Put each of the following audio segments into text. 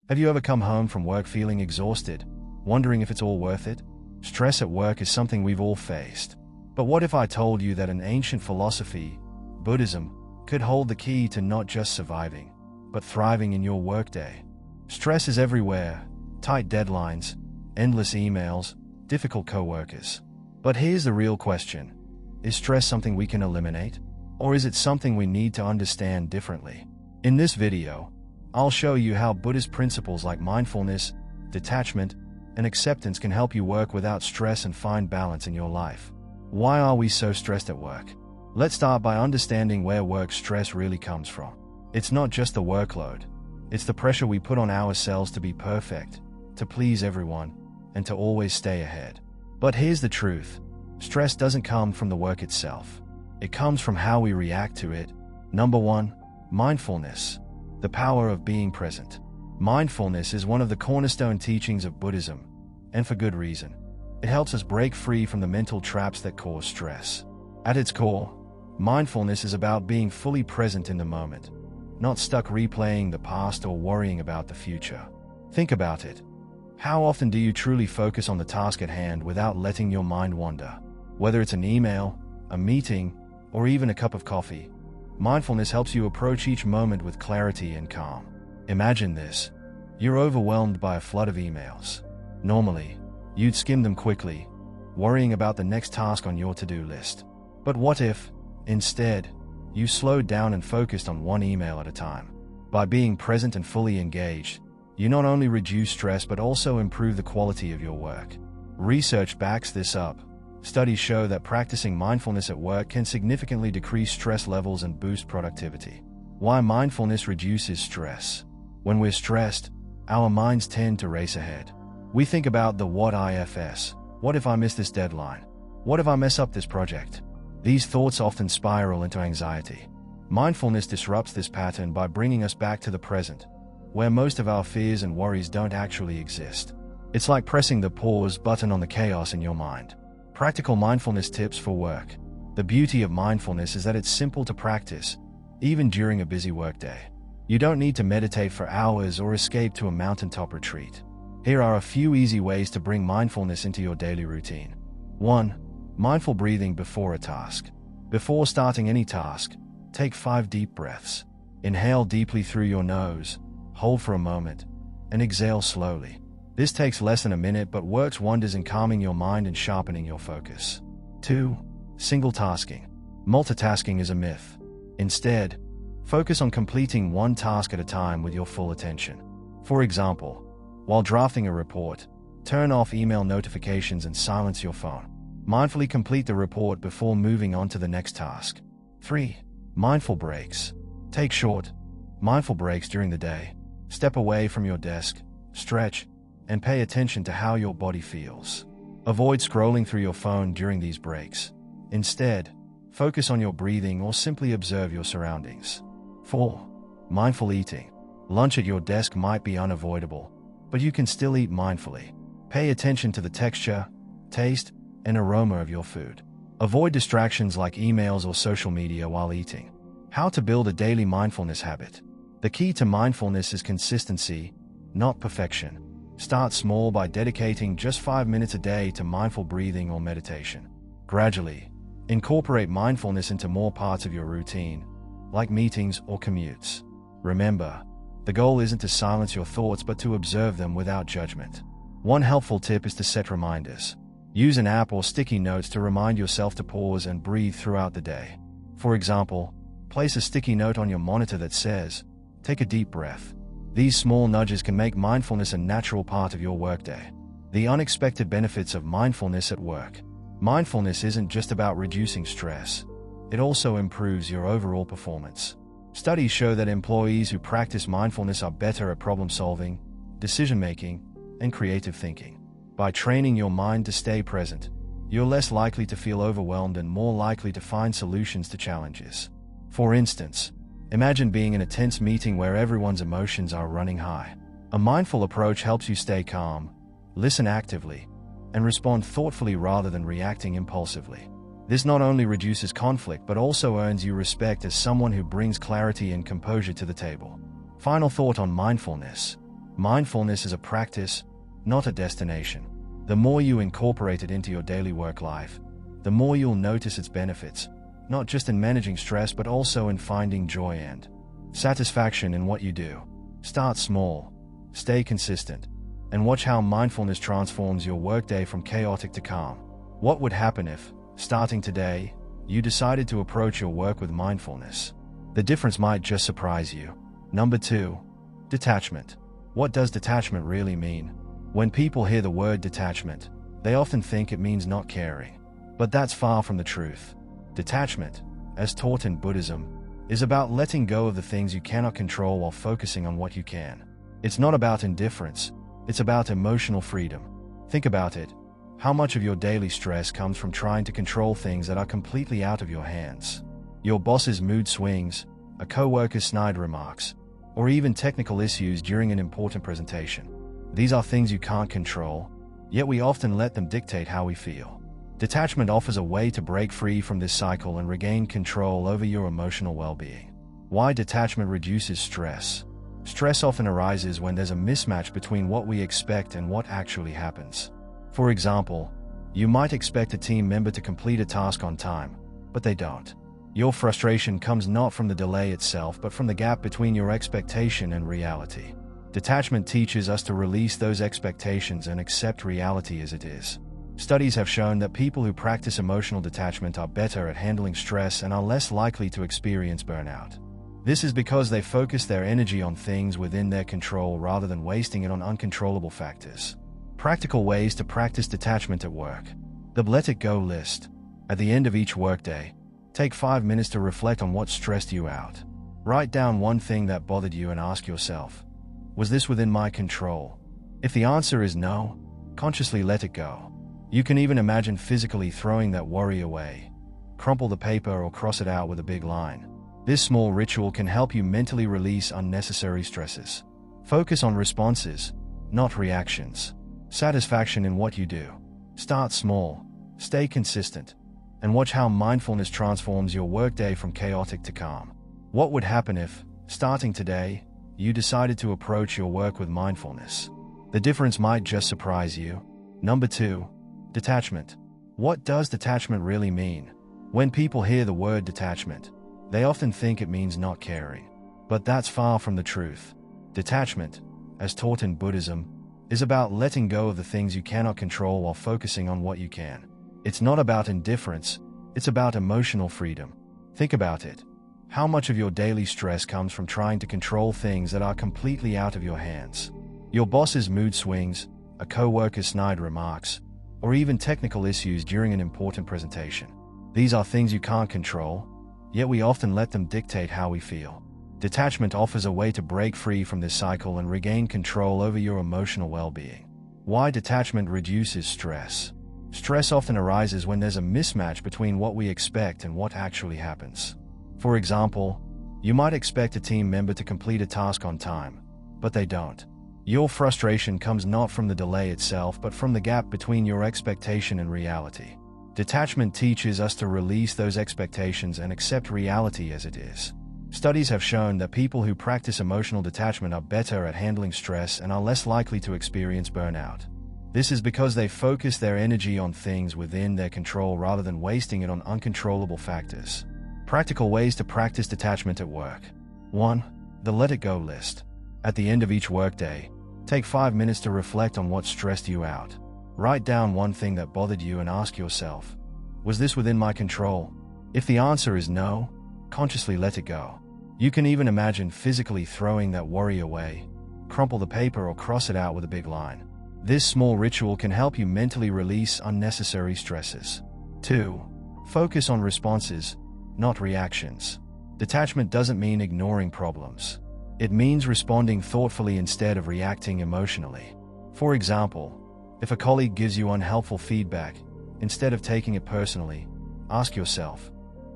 Have you ever come home from work feeling exhausted, wondering if it's all worth it? Stress at work is something we've all faced. But what if I told you that an ancient philosophy, Buddhism, could hold the key to not just surviving, but thriving in your workday? Stress is everywhere: tight deadlines, endless emails, difficult coworkers. But here's the real question. Is stress something we can eliminate? Or is it something we need to understand differently? In this video, I'll show you how Buddhist principles like mindfulness, detachment, and acceptance can help you work without stress and find balance in your life. Why are we so stressed at work? Let's start by understanding where work stress really comes from. It's not just the workload. It's the pressure we put on ourselves to be perfect, to please everyone, and to always stay ahead. But here's the truth. Stress doesn't come from the work itself. It comes from how we react to it. Number 1, mindfulness. The power of being present. Mindfulness is one of the cornerstone teachings of Buddhism, and for good reason. It helps us break free from the mental traps that cause stress. At its core, mindfulness is about being fully present in the moment, not stuck replaying the past or worrying about the future. Think about it. How often do you truly focus on the task at hand without letting your mind wander? Whether it's an email, a meeting, or even a cup of coffee, mindfulness helps you approach each moment with clarity and calm. Imagine this. You're overwhelmed by a flood of emails. Normally, you'd skim them quickly, worrying about the next task on your to-do list. But what if, instead, you slowed down and focused on one email at a time? By being present and fully engaged, you not only reduce stress but also improve the quality of your work. Research backs this up. Studies show that practicing mindfulness at work can significantly decrease stress levels and boost productivity. Why mindfulness reduces stress? When we're stressed, our minds tend to race ahead. We think about the what ifs. What if I miss this deadline? What if I mess up this project? These thoughts often spiral into anxiety. Mindfulness disrupts this pattern by bringing us back to the present, where most of our fears and worries don't actually exist. It's like pressing the pause button on the chaos in your mind. Practical mindfulness tips for work. The beauty of mindfulness is that it's simple to practice, even during a busy workday. You don't need to meditate for hours or escape to a mountaintop retreat. Here are a few easy ways to bring mindfulness into your daily routine. 1. Mindful breathing before a task. Before starting any task, take 5 deep breaths. Inhale deeply through your nose, hold for a moment, and exhale slowly. This takes less than a minute but works wonders in calming your mind and sharpening your focus. 2. Single tasking. Multitasking is a myth. Instead, focus on completing one task at a time with your full attention. For example, while drafting a report, turn off email notifications and silence your phone. Mindfully complete the report before moving on to the next task. 3. Mindful breaks. Take short, mindful breaks during the day. Step away from your desk, stretch, and pay attention to how your body feels. Avoid scrolling through your phone during these breaks. Instead, focus on your breathing or simply observe your surroundings. 4. Mindful eating. Lunch at your desk might be unavoidable, but you can still eat mindfully. Pay attention to the texture, taste, and aroma of your food. Avoid distractions like emails or social media while eating. How to build a daily mindfulness habit. The key to mindfulness is consistency, not perfection. Start small by dedicating just 5 minutes a day to mindful breathing or meditation. Gradually, incorporate mindfulness into more parts of your routine, like meetings or commutes. Remember, the goal isn't to silence your thoughts but to observe them without judgment. One helpful tip is to set reminders. Use an app or sticky notes to remind yourself to pause and breathe throughout the day. For example, place a sticky note on your monitor that says, "Take a deep breath." These small nudges can make mindfulness a natural part of your workday. The unexpected benefits of mindfulness at work. Mindfulness isn't just about reducing stress. It also improves your overall performance. Studies show that employees who practice mindfulness are better at problem-solving, decision-making, and creative thinking. By training your mind to stay present, you're less likely to feel overwhelmed and more likely to find solutions to challenges. For instance, imagine being in a tense meeting where everyone's emotions are running high. A mindful approach helps you stay calm, listen actively, and respond thoughtfully rather than reacting impulsively. This not only reduces conflict but also earns you respect as someone who brings clarity and composure to the table. Final thought on mindfulness. Mindfulness is a practice, not a destination. The more you incorporate it into your daily work life, the more you'll notice its benefits, not just in managing stress but also in finding joy and satisfaction in what you do. Start small, stay consistent, and watch how mindfulness transforms your workday from chaotic to calm. What would happen if, starting today, you decided to approach your work with mindfulness? The difference might just surprise you. Number 2. Detachment. What does detachment really mean? When people hear the word detachment, they often think it means not caring. But that's far from the truth. Detachment, as taught in Buddhism, is about letting go of the things you cannot control while focusing on what you can. It's not about indifference, it's about emotional freedom. Think about it. How much of your daily stress comes from trying to control things that are completely out of your hands? Your boss's mood swings, a coworker's snide remarks, or even technical issues during an important presentation. These are things you can't control, yet we often let them dictate how we feel. Detachment offers a way to break free from this cycle and regain control over your emotional well-being. Why detachment reduces stress? Stress often arises when there's a mismatch between what we expect and what actually happens. For example, you might expect a team member to complete a task on time, but they don't. Your frustration comes not from the delay itself but from the gap between your expectation and reality. Detachment teaches us to release those expectations and accept reality as it is. Studies have shown that people who practice emotional detachment are better at handling stress and are less likely to experience burnout. This is because they focus their energy on things within their control rather than wasting it on uncontrollable factors. Practical ways to practice detachment at work. The Let It Go list. At the end of each workday, take 5 minutes to reflect on what stressed you out. Write down one thing that bothered you and ask yourself, was this within my control? If the answer is no, consciously let it go. You can even imagine physically throwing that worry away. Crumple the paper or cross it out with a big line. This small ritual can help you mentally release unnecessary stresses. Focus on responses, not reactions. Satisfaction in what you do. Start small, stay consistent, and watch how mindfulness transforms your workday from chaotic to calm. What would happen if, starting today, you decided to approach your work with mindfulness? The difference might just surprise you. Number 2. Detachment. What does detachment really mean? When people hear the word detachment, they often think it means not caring. But that's far from the truth. Detachment, as taught in Buddhism, is about letting go of the things you cannot control while focusing on what you can. It's not about indifference, it's about emotional freedom. Think about it. How much of your daily stress comes from trying to control things that are completely out of your hands? Your boss's mood swings, a coworker's snide remarks, or even technical issues during an important presentation. These are things you can't control, yet we often let them dictate how we feel. Detachment offers a way to break free from this cycle and regain control over your emotional well-being. Why detachment reduces stress? Stress often arises when there's a mismatch between what we expect and what actually happens. For example, you might expect a team member to complete a task on time, but they don't. Your frustration comes not from the delay itself but from the gap between your expectation and reality. Detachment teaches us to release those expectations and accept reality as it is. Studies have shown that people who practice emotional detachment are better at handling stress and are less likely to experience burnout. This is because they focus their energy on things within their control rather than wasting it on uncontrollable factors. Practical ways to practice detachment at work. 1. The Let It Go list. At the end of each workday, take 5 minutes to reflect on what stressed you out. Write down one thing that bothered you and ask yourself, was this within my control? If the answer is no, consciously let it go. You can even imagine physically throwing that worry away. Crumple the paper or cross it out with a big line. This small ritual can help you mentally release unnecessary stresses. 2. Focus on responses, not reactions. Detachment doesn't mean ignoring problems. It means responding thoughtfully instead of reacting emotionally. For example, if a colleague gives you unhelpful feedback, instead of taking it personally, ask yourself,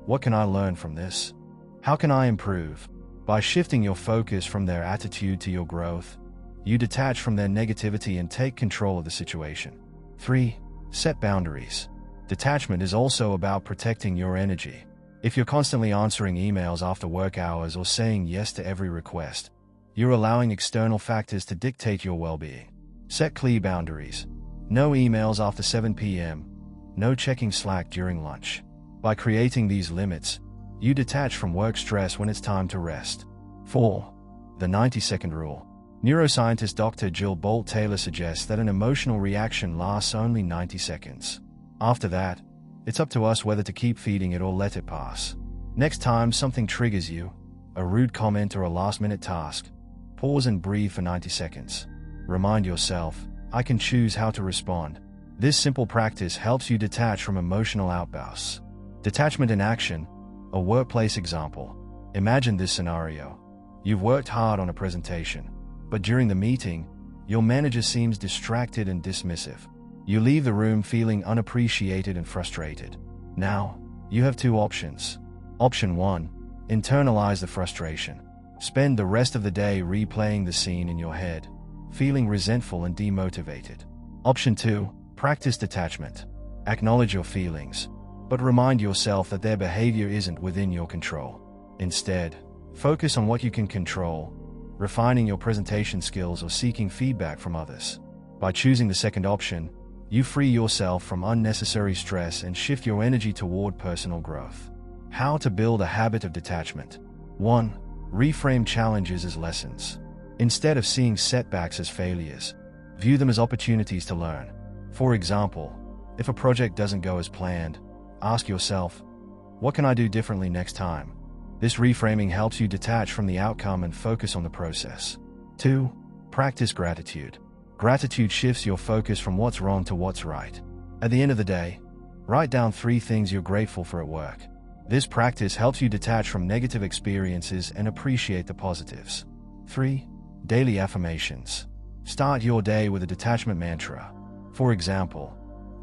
what can I learn from this? How can I improve? By shifting your focus from their attitude to your growth, you detach from their negativity and take control of the situation. 3. Set boundaries. Detachment is also about protecting your energy. If you're constantly answering emails after work hours or saying yes to every request, You're allowing external factors to dictate your well-being. Set clear boundaries. No emails after 7 p.m. No checking Slack during lunch. By creating these limits, you detach from work stress when it's time to rest. 4. The 90-second rule. Neuroscientist Dr. Jill Bolt Taylor suggests that an emotional reaction lasts only 90 seconds. After that, it's up to us whether to keep feeding it or let it pass. Next time something triggers you, a rude comment or a last-minute task, pause and breathe for 90 seconds. Remind yourself, I can choose how to respond. This simple practice helps you detach from emotional outbursts. Detachment in action. A workplace example. Imagine this scenario. You've worked hard on a presentation, but during the meeting, your manager seems distracted and dismissive. You leave the room feeling unappreciated and frustrated. Now, you have two options. Option 1. Internalize the frustration. Spend the rest of the day replaying the scene in your head, feeling resentful and demotivated. Option 2. Practice detachment. Acknowledge your feelings, but remind yourself that their behavior isn't within your control. Instead, focus on what you can control, refining your presentation skills or seeking feedback from others. By choosing the second option, you free yourself from unnecessary stress and shift your energy toward personal growth. How to build a habit of detachment. 1. Reframe challenges as lessons. Instead of seeing setbacks as failures, view them as opportunities to learn. For example, if a project doesn't go as planned, ask yourself, what can I do differently next time? This reframing helps you detach from the outcome and focus on the process. 2. Practice gratitude. Gratitude shifts your focus from what's wrong to what's right. At the end of the day, write down 3 things you're grateful for at work. This practice helps you detach from negative experiences and appreciate the positives. 3. Daily affirmations. Start your day with a detachment mantra. For example,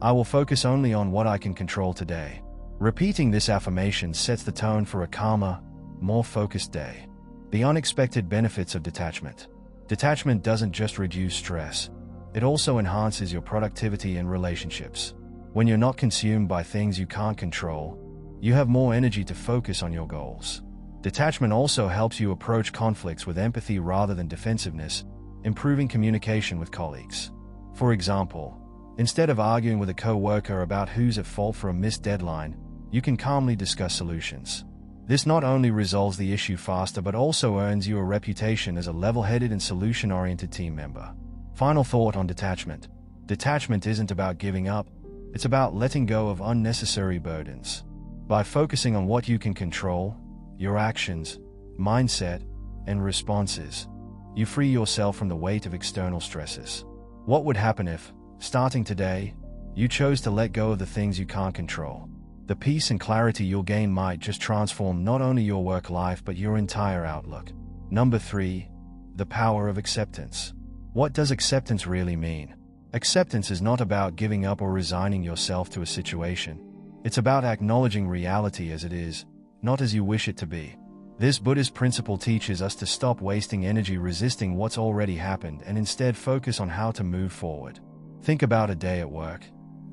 I will focus only on what I can control today. Repeating this affirmation sets the tone for a calmer, more focused day. The unexpected benefits of detachment. Detachment doesn't just reduce stress, it also enhances your productivity and relationships. When you're not consumed by things you can't control, you have more energy to focus on your goals. Detachment also helps you approach conflicts with empathy rather than defensiveness, improving communication with colleagues. For example, instead of arguing with a co-worker about who's at fault for a missed deadline, you can calmly discuss solutions. This not only resolves the issue faster but also earns you a reputation as a level-headed and solution-oriented team member. Final thought on detachment. Detachment isn't about giving up, it's about letting go of unnecessary burdens. By focusing on what you can control, your actions, mindset, and responses, you free yourself from the weight of external stresses. What would happen if, starting today, you chose to let go of the things you can't control? The peace and clarity you'll gain might just transform not only your work life but your entire outlook. Number 3. The power of acceptance. What does acceptance really mean? Acceptance is not about giving up or resigning yourself to a situation. It's about acknowledging reality as it is, not as you wish it to be. This Buddhist principle teaches us to stop wasting energy resisting what's already happened and instead focus on how to move forward. Think about a day at work.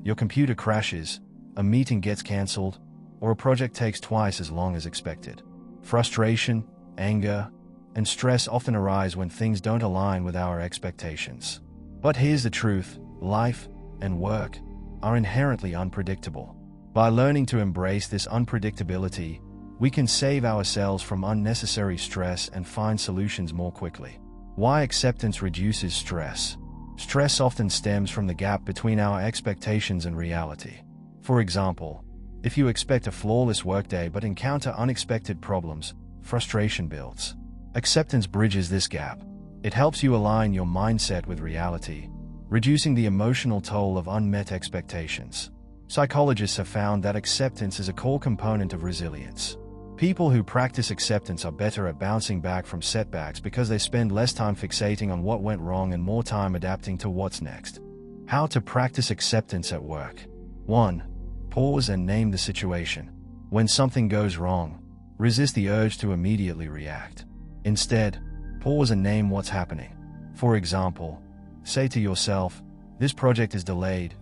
Your computer crashes, a meeting gets cancelled, or a project takes twice as long as expected. Frustration, anger, and stress often arise when things don't align with our expectations. But here's the truth: life and work are inherently unpredictable. By learning to embrace this unpredictability, we can save ourselves from unnecessary stress and find solutions more quickly. Why acceptance reduces stress? Stress often stems from the gap between our expectations and reality. For example, if you expect a flawless workday but encounter unexpected problems, frustration builds. Acceptance bridges this gap. It helps you align your mindset with reality, reducing the emotional toll of unmet expectations. Psychologists have found that acceptance is a core component of resilience. People who practice acceptance are better at bouncing back from setbacks because they spend less time fixating on what went wrong and more time adapting to what's next. How to practice acceptance at work. 1. Pause and name the situation. When something goes wrong, resist the urge to immediately react. Instead, pause and name what's happening. For example, say to yourself, "This project is delayed.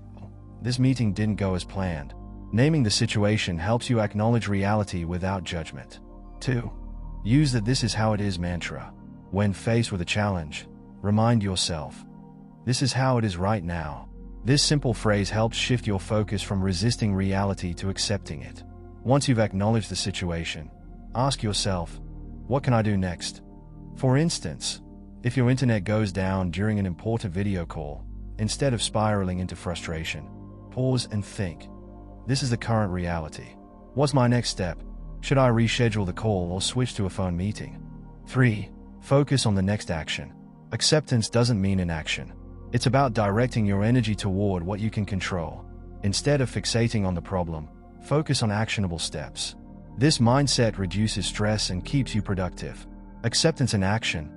This meeting didn't go as planned." Naming the situation helps you acknowledge reality without judgment. 2. Use the "this is how it is" mantra. When faced with a challenge, remind yourself, "This is how it is right now." This simple phrase helps shift your focus from resisting reality to accepting it. Once you've acknowledged the situation, ask yourself, "What can I do next?" For instance, if your internet goes down during an important video call, instead of spiraling into frustration, pause and think, "This is the current reality. What's my next step? Should I reschedule the call or switch to a phone meeting?" 3. Focus on the next action. Acceptance doesn't mean inaction. It's about directing your energy toward what you can control. Instead of fixating on the problem, focus on actionable steps. This mindset reduces stress and keeps you productive. Acceptance in action.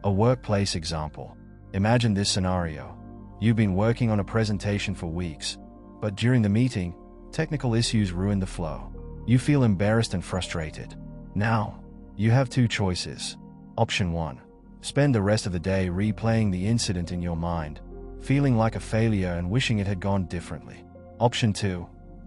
A workplace example. Imagine this scenario. You've been working on a presentation for weeks, but during the meeting, technical issues ruin the flow. You feel embarrassed and frustrated. Now, you have two choices. Option 1. Spend the rest of the day replaying the incident in your mind, feeling like a failure and wishing it had gone differently. Option 2.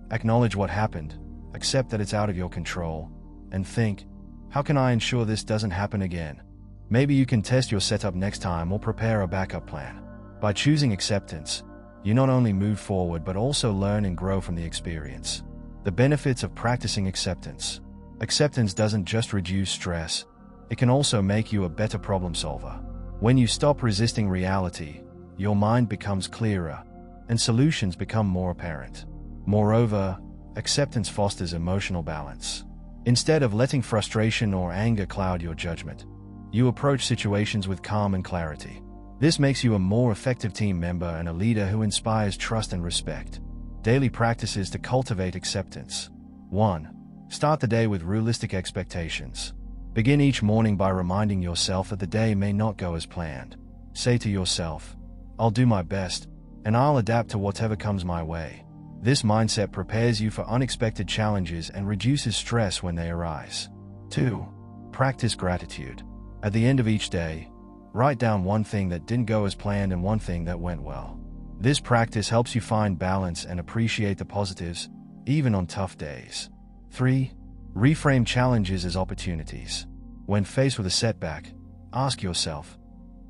Acknowledge what happened, accept that it's out of your control, and think, "How can I ensure this doesn't happen again?" Maybe you can test your setup next time or prepare a backup plan. By choosing acceptance, you not only move forward but also learn and grow from the experience. The benefits of practicing acceptance. Acceptance doesn't just reduce stress, it can also make you a better problem solver. When you stop resisting reality, your mind becomes clearer, and solutions become more apparent. Moreover, acceptance fosters emotional balance. Instead of letting frustration or anger cloud your judgment, you approach situations with calm and clarity. This makes you a more effective team member and a leader who inspires trust and respect. Daily practices to cultivate acceptance. 1. Start the day with realistic expectations. Begin each morning by reminding yourself that the day may not go as planned. Say to yourself, "I'll do my best, and I'll adapt to whatever comes my way." This mindset prepares you for unexpected challenges and reduces stress when they arise. 2. Practice gratitude. At the end of each day, write down one thing that didn't go as planned and one thing that went well. This practice helps you find balance and appreciate the positives, even on tough days. 3. Reframe challenges as opportunities. When faced with a setback, ask yourself,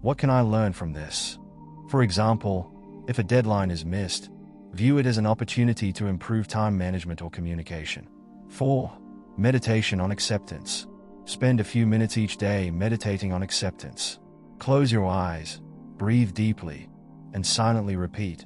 "What can I learn from this?" For example, if a deadline is missed, view it as an opportunity to improve time management or communication. 4. Meditation on acceptance. Spend a few minutes each day meditating on acceptance. Close your eyes, breathe deeply, and silently repeat,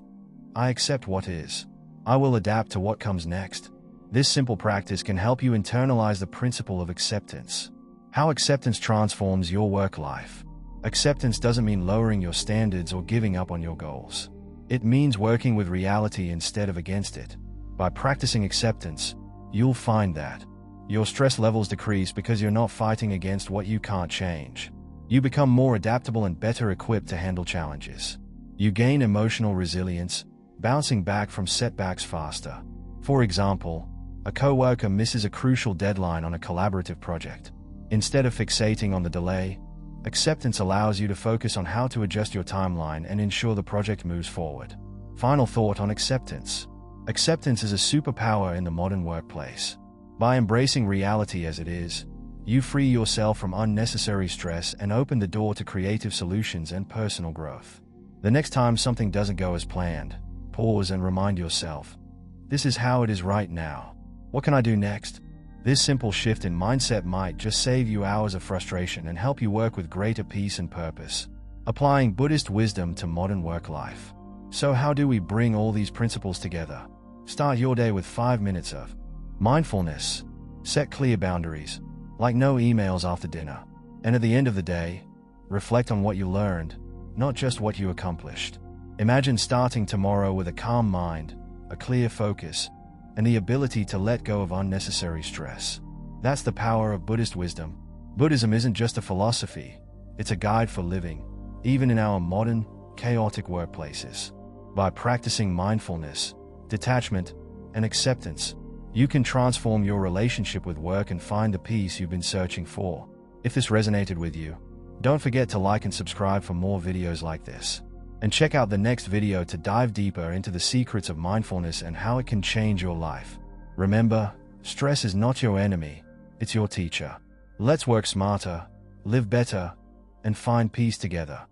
"I accept what is. I will adapt to what comes next." This simple practice can help you internalize the principle of acceptance. How acceptance transforms your work life. Acceptance doesn't mean lowering your standards or giving up on your goals. It means working with reality instead of against it. By practicing acceptance, you'll find that your stress levels decrease because you're not fighting against what you can't change. You become more adaptable and better equipped to handle challenges. You gain emotional resilience, bouncing back from setbacks faster. For example, a coworker misses a crucial deadline on a collaborative project. Instead of fixating on the delay, acceptance allows you to focus on how to adjust your timeline and ensure the project moves forward. Final thought on acceptance. Acceptance is a superpower in the modern workplace. By embracing reality as it is, you free yourself from unnecessary stress and open the door to creative solutions and personal growth. The next time something doesn't go as planned, pause and remind yourself, "This is how it is right now. What can I do next?" This simple shift in mindset might just save you hours of frustration and help you work with greater peace and purpose. Applying Buddhist wisdom to modern work life. So how do we bring all these principles together? Start your day with 5 minutes of mindfulness. Set clear boundaries, like no emails after dinner. And at the end of the day, reflect on what you learned, not just what you accomplished. Imagine starting tomorrow with a calm mind, a clear focus, and the ability to let go of unnecessary stress. That's the power of Buddhist wisdom. Buddhism isn't just a philosophy, it's a guide for living, even in our modern, chaotic workplaces. By practicing mindfulness, detachment, and acceptance, you can transform your relationship with work and find the peace you've been searching for. If this resonated with you, don't forget to like and subscribe for more videos like this. And check out the next video to dive deeper into the secrets of mindfulness and how it can change your life. Remember, stress is not your enemy, it's your teacher. Let's work smarter, live better, and find peace together.